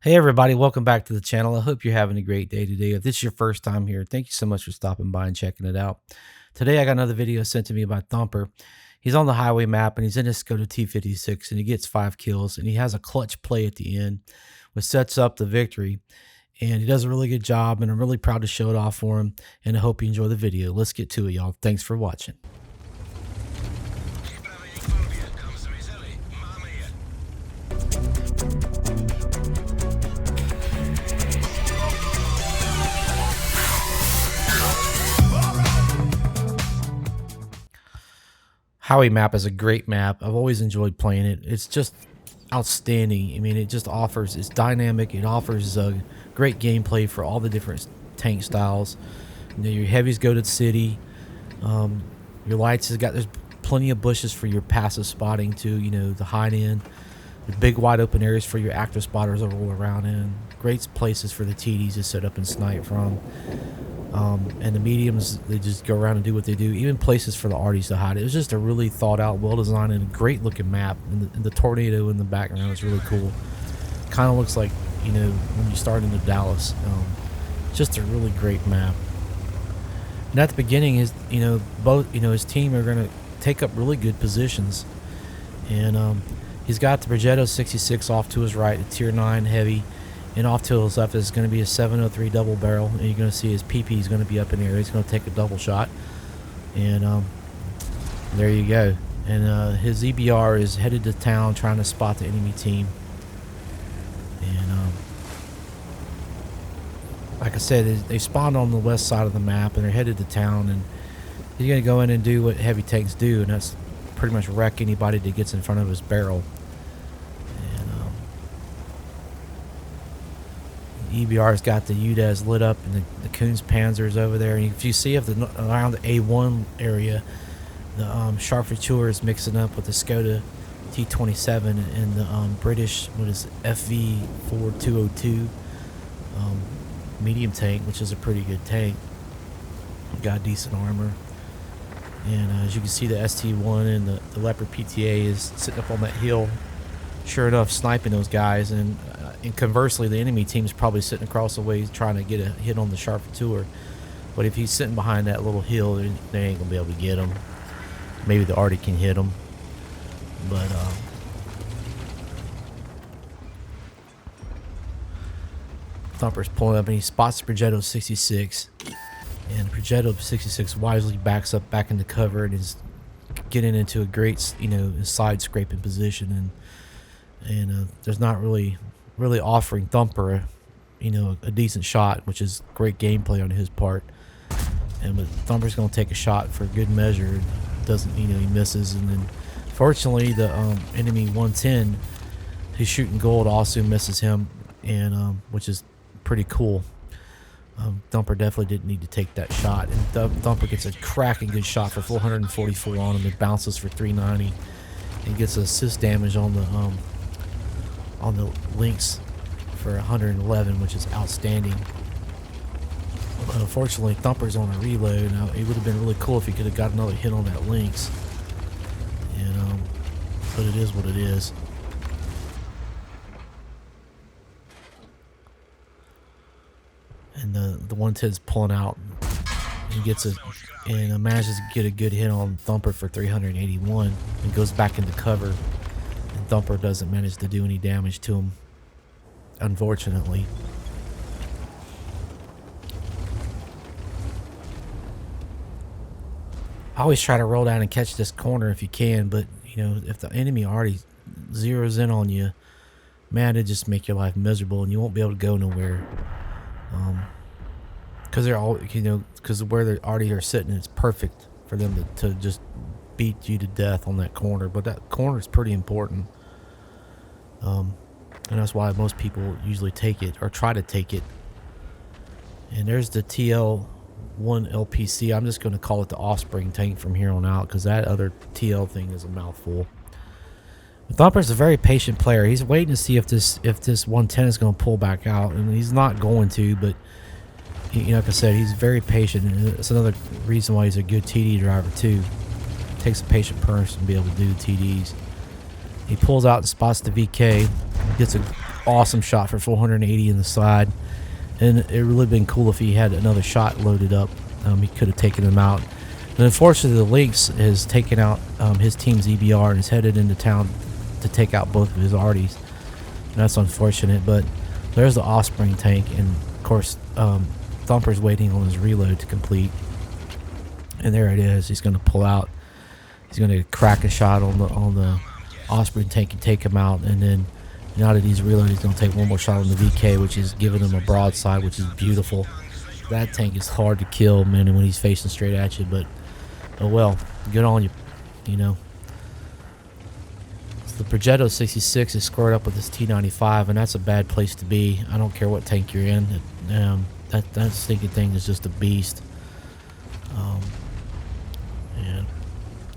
Hey everybody, welcome back to the channel. I hope you're having a great day today. If this is your first time here, thank you so much for stopping by and checking it out. Today I got another video sent to me by Thumper. He's on the highway map and he's in his Skota T56 and he gets 5 kills and he has a clutch play at the end which sets up the victory. And he does a really good job and I'm really proud to show it off for him, and I hope you enjoy the video. Let's get to it, y'all. Thanks for watching. Highway map is a great map. I've always enjoyed playing it. It's just outstanding. I mean, it just offers, it's dynamic. It offers great gameplay for all the different tank styles. You know, your heavies go to the city. Your lights has got, there's plenty of bushes for your passive spotting too, you know, the hide in. The big wide open areas for your active spotters to roll around in. Great places for the TDs to set up and snipe from. And the mediums, they just go around and do what they do. Even places for the arties to hide. It was just a really thought out, well designed, and a great looking map. And the tornado in the background is really cool. Kind of looks like, you know, when you start into Dallas. Just a really great map. And at the beginning, his his team are going to take up really good positions. And he's got the Skota 56 off to his right, a tier 9 heavy. And off to his left is going to be a 703 double barrel, and you're going to see his PP is going to be up in the air. He's going to take a double shot, and there you go. And his EBR is headed to town trying to spot the enemy team. And like I said, they spawned on the west side of the map, and they're headed to town. And he's going to go in and do what heavy tanks do, and that's pretty much wreck anybody that gets in front of his barrel. EBR's got the UDAS lit up, and the Coons Panzers over there. And if you see around the A1 area, the Sharpshooter is mixing up with the Skota T57 and the British, what is it, FV4202 medium tank, which is a pretty good tank. Got decent armor. And as you can see, the ST1 and the Leopard PTA is sitting up on that hill, sure enough, sniping those guys. And conversely, the enemy team is probably sitting across the way trying to get a hit on the Sharpshooter. But if he's sitting behind that little hill, they ain't gonna be able to get him. Maybe the arty can hit him, but Thumper's pulling up and he spots the Skota 66, and the Skota 66 wisely backs up back into cover and is getting into a great, side scraping position. And there's not really offering Thumper, a decent shot, which is great gameplay on his part. But Thumper's going to take a shot for good measure. Doesn't, he misses. And then, fortunately, the enemy 110, who's shooting gold, also misses him, and which is pretty cool. Thumper definitely didn't need to take that shot. And Thumper gets a cracking good shot for 444 on him. It bounces for 390 and gets assist damage on the links for 111, which is outstanding. Unfortunately, Thumper's on a reload. Now, it would have been really cool if he could have got another hit on that links. But it is what it is. And the 110's pulling out. He gets and manages to get a good hit on Thumper for 381 and goes back into cover. And Thumper doesn't manage to do any damage to him, unfortunately. I always try to roll down and catch this corner if you can, but if the enemy already zeroes in on you, man, it just make your life miserable and you won't be able to go nowhere. Because they're all, because where they already are sitting, it's perfect for them to just beat you to death on that corner. But that corner is pretty important. And that's why most people usually take it or try to take it. And there's the TL1 LPC. I'm just going to call it the offspring tank from here on out, because that other TL thing is a mouthful. Thumper's a very patient player. He's waiting to see if this 110 is going to pull back out, and he's not going to. But like I said, he's very patient, and it's another reason why he's a good TD driver too. It takes a patient person to be able to do the TDs. He pulls out and spots the VK, gets a awesome shot for 480 in the side, and it would really been cool if he had another shot loaded up. He could have taken him out. And unfortunately, the Lynx has taken out his team's EBR and is headed into town to take out both of his arties. And that's unfortunate, but there's the Offspring tank, and of course, Thumper's waiting on his reload to complete. And there it is. He's going to pull out. He's going to crack a shot on the Offspring tank and take him out. And then now that he's reloaded, he's going to take one more shot on the VK, which is giving him a broadside, which is beautiful. That tank is hard to kill, man, when he's facing straight at you. But oh well, good on you, you know. So the Skota 56 is squared up with this T95, and that's a bad place to be. I don't care what tank you're in. That stinking thing is just a beast. And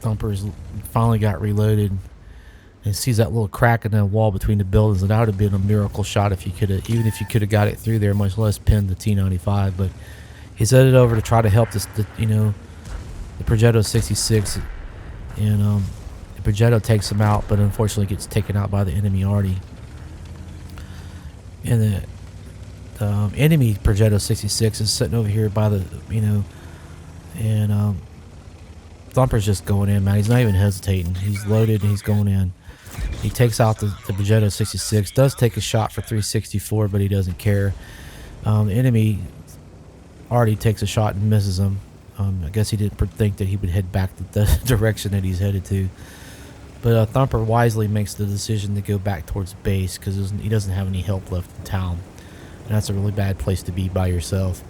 Thumper's finally got reloaded and sees that little crack in the wall between the buildings, and that would have been a miracle shot if you could have, even if you could have got it through there, much less pinned the T95. But he's headed over to try to help the Skota 56, and the Progetto takes him out, but unfortunately gets taken out by the enemy arty. And the enemy Skota 66 is sitting over here by the, and Thumper's just going in, man. He's not even hesitating. He's loaded and he's going in. He takes out the Skota 66, does take a shot for 364, but he doesn't care. The enemy already takes a shot and misses him. I guess he didn't think that he would head back the direction that he's headed to. But Thumper wisely makes the decision to go back towards base because he doesn't have any help left in town. And that's a really bad place to be by yourself.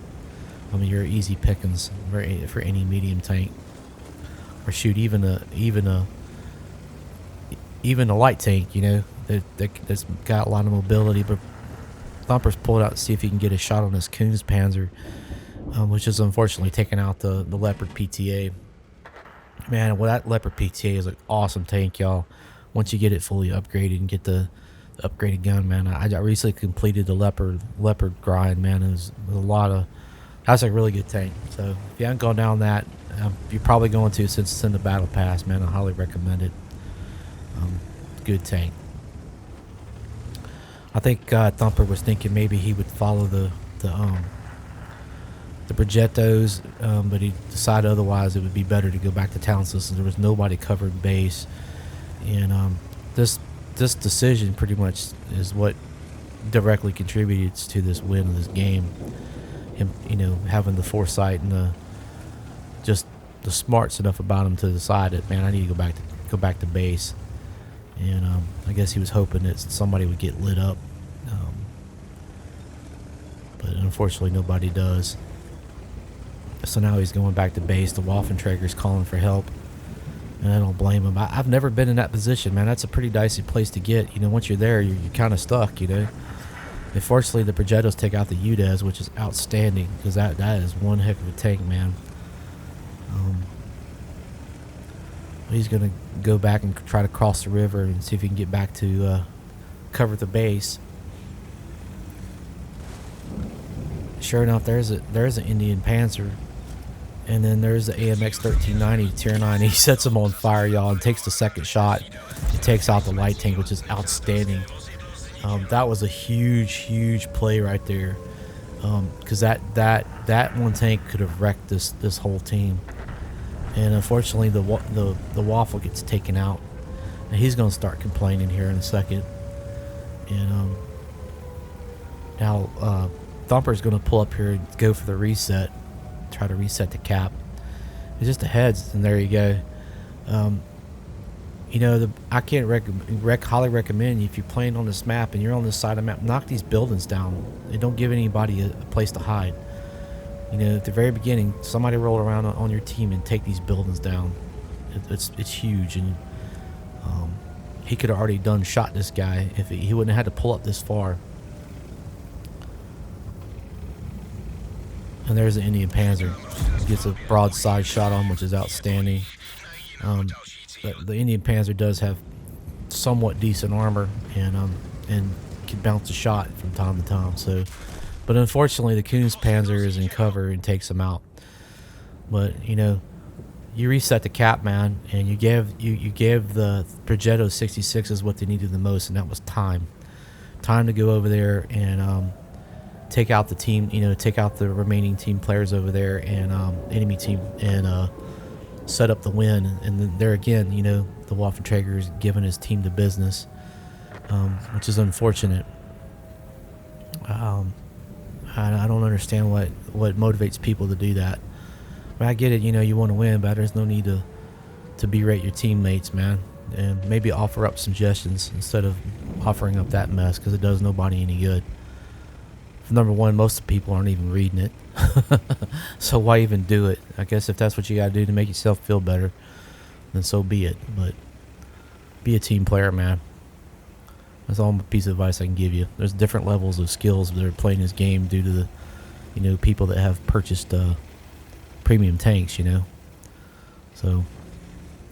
I mean, you're easy pickings for any medium tank. Or shoot, even a light tank, that's got a lot of mobility. But Thumper's pulled out to see if he can get a shot on this Kunstpanzer, which is unfortunately taking out the Leopard PTA. Man, well, that Leopard PTA is an awesome tank, y'all. Once you get it fully upgraded and get the upgraded gun, man. I recently completed the Leopard grind, man. It was a lot of. That's a really good tank. So if you haven't gone down that, you're probably going to since it's in the battle pass, man. I highly recommend it. Good tank. I think Thumper was thinking maybe he would follow the Progettos, but he decided otherwise. It would be better to go back to town since there was nobody covering base. And this decision pretty much is what directly contributed to this win of this game. Him, having the foresight and just the smarts enough about him to decide that, man, I need to go back to base. And I guess he was hoping that somebody would get lit up, but unfortunately nobody does. So now he's going back to base. The Waffenträger's calling for help, and I don't blame him. I've never been in that position, man. That's a pretty dicey place to get. Once you're there, you're kind of stuck. Unfortunately, the Progettos take out the UDES, which is outstanding because that is one heck of a tank, man. He's going to go back and try to cross the river and see if he can get back to cover the base. Sure enough, there's an Indian Panzer, and then there's the AMX 1390 Tier 9. He sets him on fire, y'all, and takes the second shot. He takes out the light tank, which is outstanding. That was a huge play right there, because that one tank could have wrecked this whole team. And unfortunately, the Waffle gets taken out, and he's going to start complaining here in a second. And now Thumper's going to pull up here and go for the reset, try to reset the cap. It's just a heads, and there you go. I can't highly recommend if you're playing on this map and you're on this side of the map, knock these buildings down. They don't give anybody a place to hide. At the very beginning, somebody roll around on your team and take these buildings down. It's huge, and he could have already shot this guy if he wouldn't have had to pull up this far. And there's the Indian Panzer. He gets a broadside shot on, which is outstanding. The Indian Panzer does have somewhat decent armor and can bounce a shot from time to time. So, but unfortunately, the Kunstpanzer is in cover and takes him out. But you reset the cap, man, and you gave the Progetto 66s what they needed the most, and that was time time to go over there and take out the team, take out the remaining team players over there and enemy team and set up the win. And then there again, the Waffenträger is giving his team the business, which is unfortunate. I don't understand what motivates people to do that. But I get it, you want to win, but there's no need to berate your teammates, man. And maybe offer up suggestions instead of offering up that mess, because it does nobody any good. Number one, most people aren't even reading it. So why even do it? I guess if that's what you got to do to make yourself feel better, then so be it. But be a team player, man. That's all piece of advice I can give you. There's different levels of skills that are playing this game due to the, people that have purchased premium tanks, So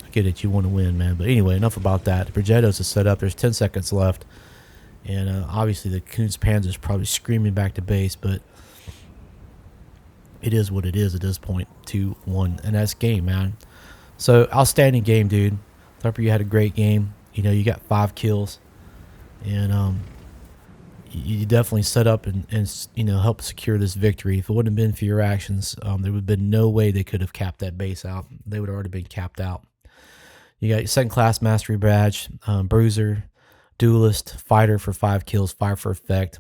I get it, you want to win, man. But anyway, enough about that. The Progettos is set up. There's 10 seconds left. And obviously the Kunz Panzer is probably screaming back to base, but it is what it is at this point. 2-1, and that's game, man. So outstanding game, dude. Thumper, you had a great game. You got 5 kills, and you definitely set up and helped secure this victory. If it wouldn't have been for your actions, there would have been no way they could have capped that base out. They would have already been capped out. You got your second class mastery badge, bruiser, duelist, fighter for 5 kills, fire for effect.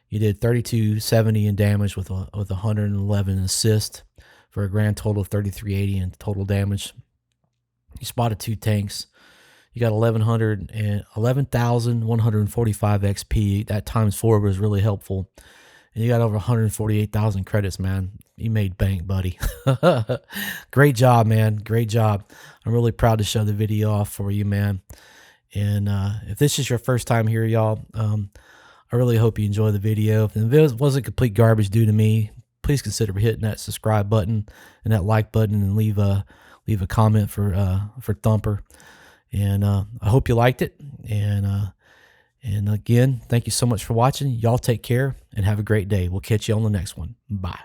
You did 3270 in damage with 111 assist for a grand total of 3380 in total damage. You spotted 2 tanks. You got 11,145 XP. That times 4 was really helpful. And you got over 148,000 credits, man. You made bank, buddy. Great job, man. Great job. I'm really proud to show the video off for you, man. And if this is your first time here, y'all, I really hope you enjoy the video. If it wasn't complete garbage due to me, please consider hitting that subscribe button and that like button, and leave a comment for Thumper. And I hope you liked it. And again, thank you so much for watching. Y'all take care and have a great day. We'll catch you on the next one. Bye.